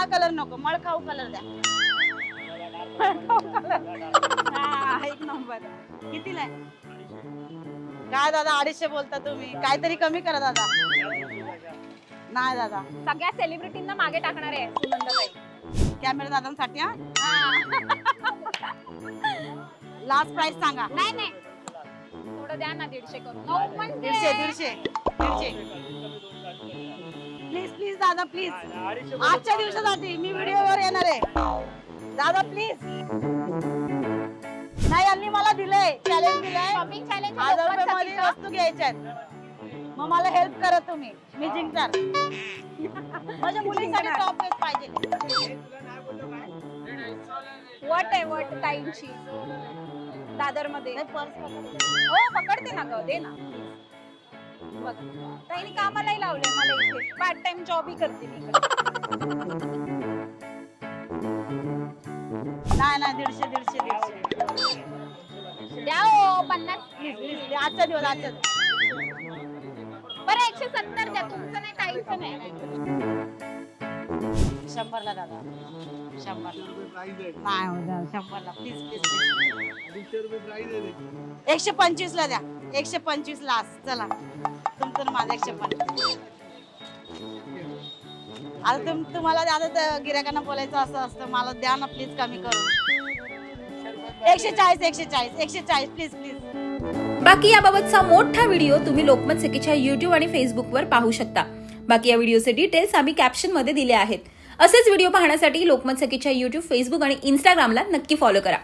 हा कलर नको, मळखाऊ कलर द्या. हा, एक नंबर. कितीला आहे? काय दादा 250 बोलता तुम्ही? काहीतरी कमी करा दादा. नाही दादा, सगळ्या सेलिब्रिटींना मागे टाकणार आहे सुनंदाताई. कॅमेरा दादांसाठी. हा, लास्ट प्राइस सांगा. नाही नाही, थोडं द्या ना 150 करून. अहो, पण ते- 150. प्लीज प्लीज दादा प्लीज. आजच्या दिवसासाठी मी व्हिडिओवर येणार आहे. दादा प्लीज. नाही, यांनी मला दिलंय, चॅलेंज दिलंय. शॉपिंग चॅलेंज 1000 रुपये मध्ये वस्तू घ्यायच्यात. मग मला हेल्प करा तुम्ही, मी जिंकणार. माझ्या मुलीसाठी टॉप पाहिजे. वट आहे वट ताईंची दादर मध्ये. हो पकडते ना ग, दे ना. बघ ताईने कामालाही लावले मला इथे, पार्ट टाइम जॉबही करते मी इकडे. नाही 150. द्या हो 50. प्लीज प्लीज, आजचा दिवस आजचा दिवस. बरं 170 द्या, तुमचं नाही ताईंचं नाही. 100 ला दादा, 100 नाही हो दादा, 100 ला प्लीज प्लीज. 125 ला द्या, 125 लास्ट. चला तुमचं माझं 125. आता तुम्हाला आता गिरायकांना बोलायचं असं असतं, मला द्या ना प्लीज कमी करून. 140 प्लीज प्लीज. बाकी याबाबतचा मोठा व्हिडिओ तुम्ही लोकमत सखीच्या YouTube आणि फेसबुकवर पाहू शकता. बाकी या व्हिडिओचे डिटेल्स आम्ही कॅप्शनमध्ये दिले आहेत. असेच व्हिडिओ पाहण्यासाठी लोकमत सखीच्या YouTube, फेसबुक आणि Instagramला नक्की फॉलो करा.